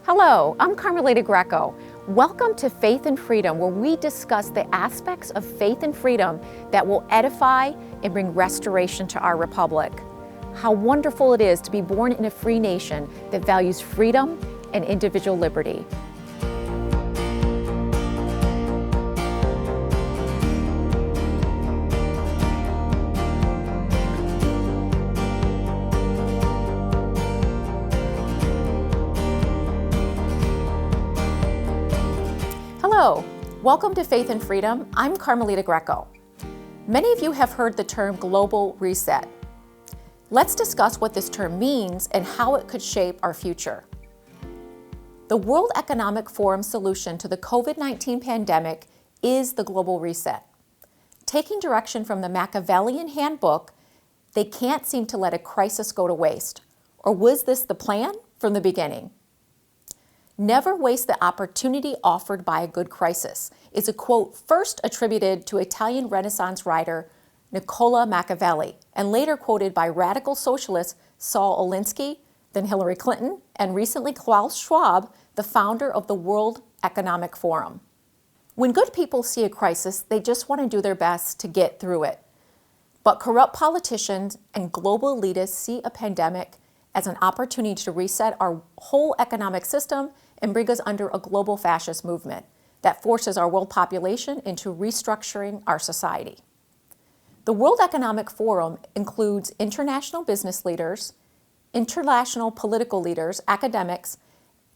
Hello, I'm Carmelita Greco. Welcome to Faith and Freedom, where we discuss the aspects of faith and freedom that will edify and bring restoration to our republic. How wonderful it is to be born in a free nation that values freedom and individual liberty. Hello, welcome to Faith and Freedom. I'm Carmelita Greco. Many of you have heard the term global reset. Let's discuss what this term means and how it could shape our future. The World Economic Forum solution to the COVID-19 pandemic is the global reset. Taking direction from the Machiavellian handbook, they can't seem to let a crisis go to waste. Or was this the plan from the beginning? Never waste the opportunity offered by a good crisis is a quote first attributed to Italian Renaissance writer Niccolo Machiavelli and later quoted by radical socialist Saul Alinsky, then Hillary Clinton, and recently Klaus Schwab, the founder of the World Economic Forum. When good people see a crisis, they just want to do their best to get through it. But corrupt politicians and global elitists see a pandemic as an opportunity to reset our whole economic system and bring us under a global fascist movement that forces our world population into restructuring our society. The World Economic Forum includes international business leaders, international political leaders, academics,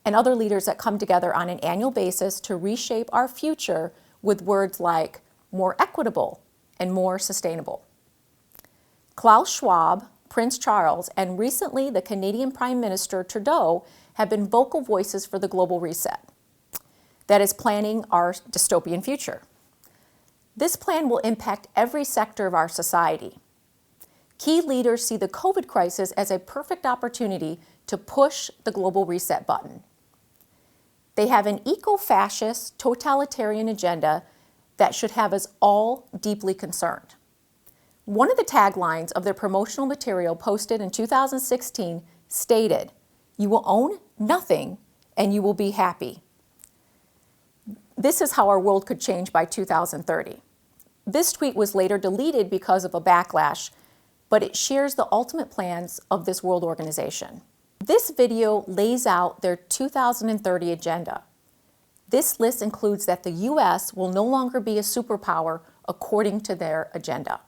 and other leaders that come together on an annual basis to reshape our future with words like more equitable and more sustainable. Klaus Schwab, Prince Charles, and recently the Canadian Prime Minister Trudeau have been vocal voices for the global reset that is planning our dystopian future. This plan will impact every sector of our society. Key leaders see the COVID crisis as a perfect opportunity to push the global reset button. They have an eco-fascist, totalitarian agenda that should have us all deeply concerned. One of the taglines of their promotional material posted in 2016 stated, "You will own nothing and you will be happy." This is how our world could change by 2030. This tweet was later deleted because of a backlash, but it shares the ultimate plans of this world organization. This video lays out their 2030 agenda. This list includes that the U.S. will no longer be a superpower according to their agenda.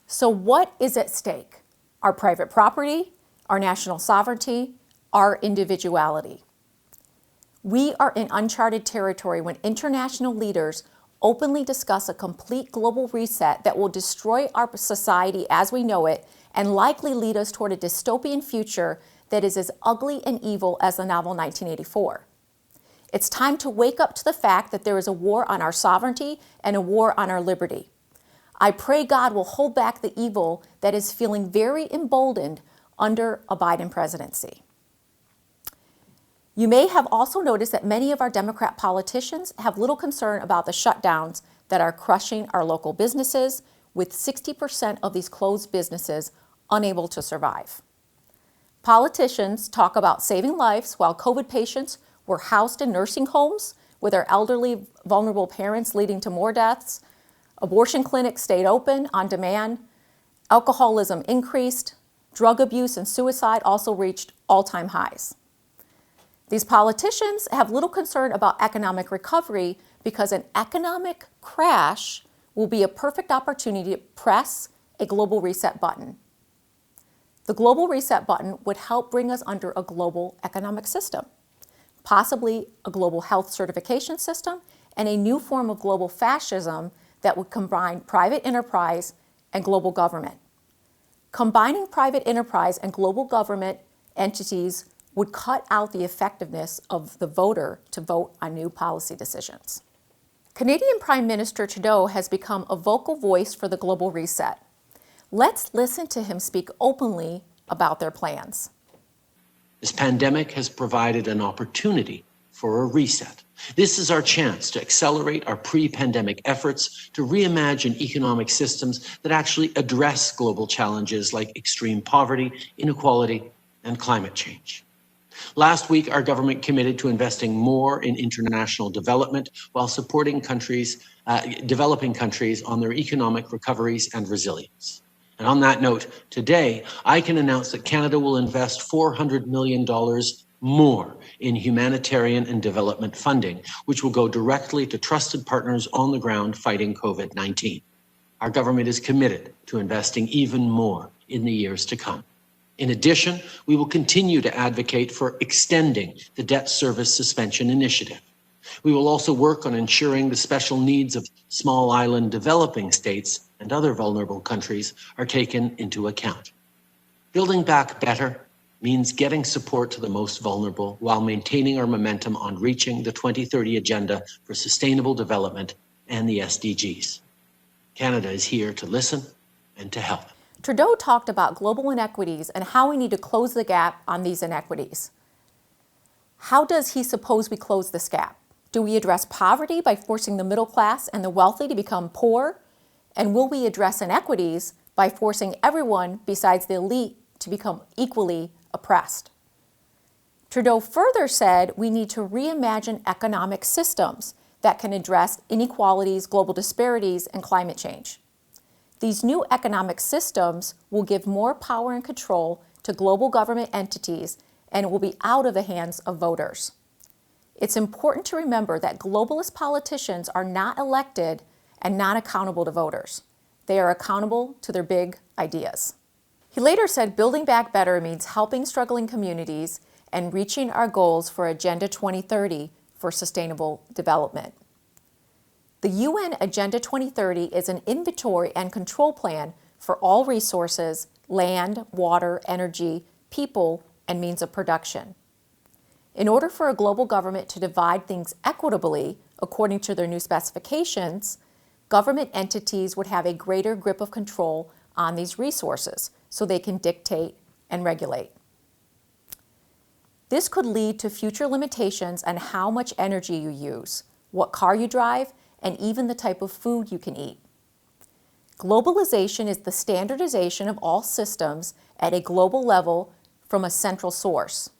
So what is at stake? Our private property, our national sovereignty, our individuality. We are in uncharted territory when international leaders openly discuss a complete global reset that will destroy our society as we know it and likely lead us toward a dystopian future that is as ugly and evil as the novel 1984. It's time to wake up to the fact that there is a war on our sovereignty and a war on our liberty. I pray God will hold back the evil that is feeling very emboldened under a Biden presidency. You may have also noticed that many of our Democrat politicians have little concern about the shutdowns that are crushing our local businesses, with 60% of these closed businesses unable to survive. Politicians talk about saving lives while COVID patients were housed in nursing homes with our elderly, vulnerable parents, leading to more deaths. Abortion clinics stayed open on demand. Alcoholism increased. Drug abuse and suicide also reached all-time highs. These politicians have little concern about economic recovery because an economic crash will be a perfect opportunity to press a global reset button. The global reset button would help bring us under a global economic system, possibly a global health certification system, and a new form of global fascism that would combine private enterprise and global government. Combining private enterprise and global government entities would cut out the effectiveness of the voter to vote on new policy decisions. Canadian Prime Minister Trudeau has become a vocal voice for the global reset. Let's listen to him speak openly about their plans. This pandemic has provided an opportunity for a reset. This is our chance to accelerate our pre-pandemic efforts to reimagine economic systems that actually address global challenges like extreme poverty, inequality, and climate change. Last week, our government committed to investing more in international development while supporting developing countries on their economic recoveries and resilience. And on that note, today, I can announce that Canada will invest $400 million more in humanitarian and development funding, which will go directly to trusted partners on the ground fighting COVID-19. Our government is committed to investing even more in the years to come. In addition, we will continue to advocate for extending the debt service suspension initiative. We will also work on ensuring the special needs of small island developing states and other vulnerable countries are taken into account. Building back better means getting support to the most vulnerable while maintaining our momentum on reaching the 2030 Agenda for Sustainable Development and the SDGs. Canada is here to listen and to help. Trudeau talked about global inequities and how we need to close the gap on these inequities. How does he suppose we close this gap? Do we address poverty by forcing the middle class and the wealthy to become poor? And will we address inequities by forcing everyone besides the elite to become equally oppressed? Trudeau further said we need to reimagine economic systems that can address inequalities, global disparities, and climate change. These new economic systems will give more power and control to global government entities, and it will be out of the hands of voters. It's important to remember that globalist politicians are not elected and not accountable to voters. They are accountable to their big ideas. He later said building back better means helping struggling communities and reaching our goals for Agenda 2030 for sustainable development. The UN Agenda 2030 is an inventory and control plan for all resources, land, water, energy, people, and means of production. In order for a global government to divide things equitably according to their new specifications, government entities would have a greater grip of control on these resources so they can dictate and regulate. This could lead to future limitations on how much energy you use, what car you drive, and even the type of food you can eat. Globalization is the standardization of all systems at a global level from a central source.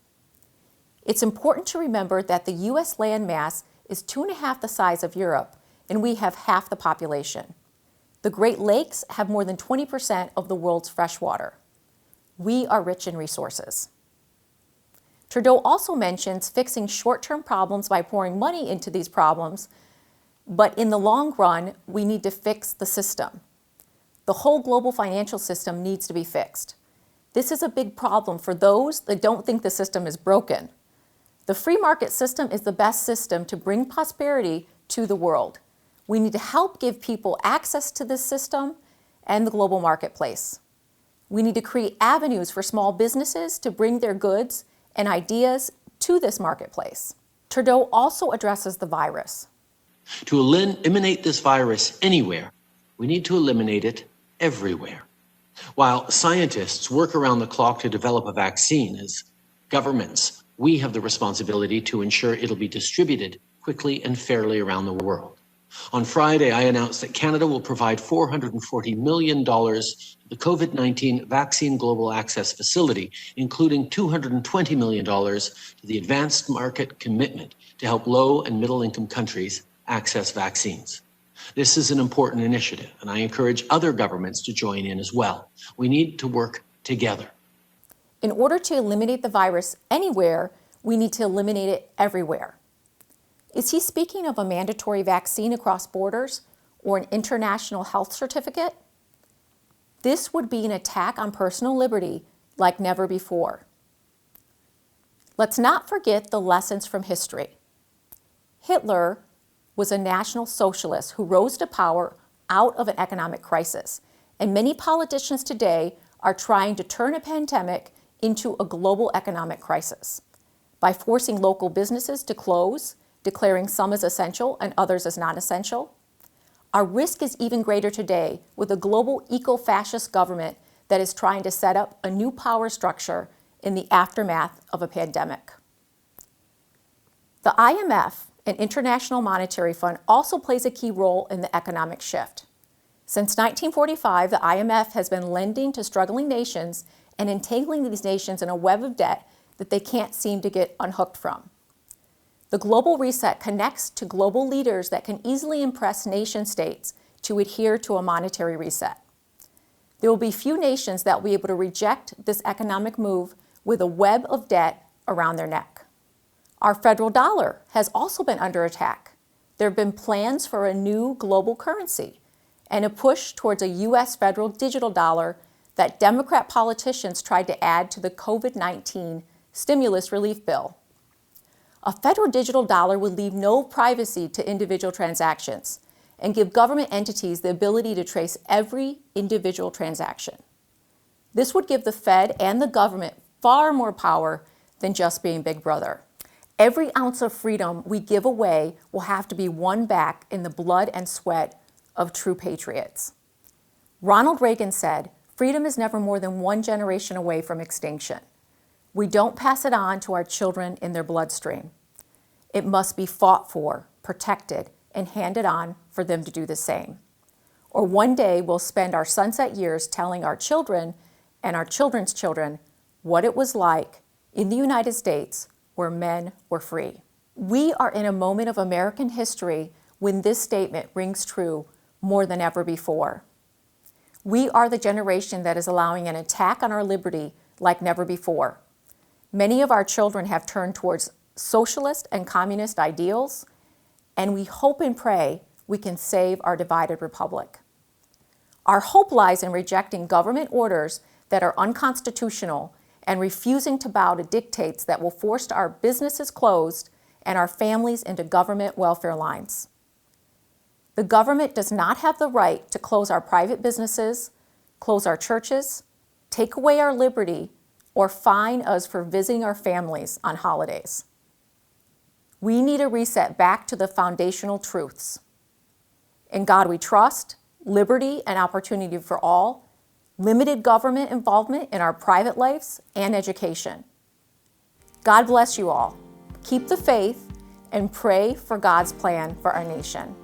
It's important to remember that the U.S. land mass is 2.5 the size of Europe, and we have half the population. The Great Lakes have more than 20% of the world's fresh water. We are rich in resources. Trudeau also mentions fixing short-term problems by pouring money into these problems, but in the long run, we need to fix the system. The whole global financial system needs to be fixed. This is a big problem for those that don't think the system is broken. The free market system is the best system to bring prosperity to the world. We need to help give people access to this system and the global marketplace. We need to create avenues for small businesses to bring their goods and ideas to this marketplace. Trudeau also addresses the virus. To eliminate this virus anywhere, we need to eliminate it everywhere. While scientists work around the clock to develop a vaccine, as governments, we have the responsibility to ensure it'll be distributed quickly and fairly around the world. On Friday, I announced that Canada will provide $440 million to the COVID-19 Vaccine Global Access Facility, including $220 million to the Advanced Market Commitment to help low and middle-income countries access vaccines. This is an important initiative, and I encourage other governments to join in as well. We need to work together. In order to eliminate the virus anywhere, we need to eliminate it everywhere. Is he speaking of a mandatory vaccine across borders or an international health certificate? This would be an attack on personal liberty like never before. Let's not forget the lessons from history. Hitler was a National Socialist who rose to power out of an economic crisis, and many politicians today are trying to turn a pandemic into a global economic crisis by forcing local businesses to close, declaring some as essential and others as non-essential. Our risk is even greater today with a global eco-fascist government that is trying to set up a new power structure in the aftermath of a pandemic. The IMF, an International Monetary Fund, also plays a key role in the economic shift. Since 1945, the IMF has been lending to struggling nations and entangling these nations in a web of debt that they can't seem to get unhooked from. The global reset connects to global leaders that can easily impress nation states to adhere to a monetary reset. There will be few nations that will be able to reject this economic move with a web of debt around their neck. Our federal dollar has also been under attack. There have been plans for a new global currency and a push towards a U.S. federal digital dollar that Democrat politicians tried to add to the COVID-19 stimulus relief bill. A federal digital dollar would leave no privacy to individual transactions and give government entities the ability to trace every individual transaction. This would give the Fed and the government far more power than just being Big Brother. Every ounce of freedom we give away will have to be won back in the blood and sweat of true patriots. Ronald Reagan said, "Freedom is never more than one generation away from extinction. We don't pass it on to our children in their bloodstream. It must be fought for, protected, and handed on for them to do the same. Or one day we'll spend our sunset years telling our children and our children's children what it was like in the United States where men were free." We are in a moment of American history when this statement rings true more than ever before. We are the generation that is allowing an attack on our liberty like never before. Many of our children have turned towards socialist and communist ideals, and we hope and pray we can save our divided republic. Our hope lies in rejecting government orders that are unconstitutional and refusing to bow to dictates that will force our businesses closed and our families into government welfare lines. The government does not have the right to close our private businesses, close our churches, take away our liberty, or fine us for visiting our families on holidays. We need a reset back to the foundational truths. In God we trust, liberty and opportunity for all, limited government involvement in our private lives, and education. God bless you all. Keep the faith and pray for God's plan for our nation.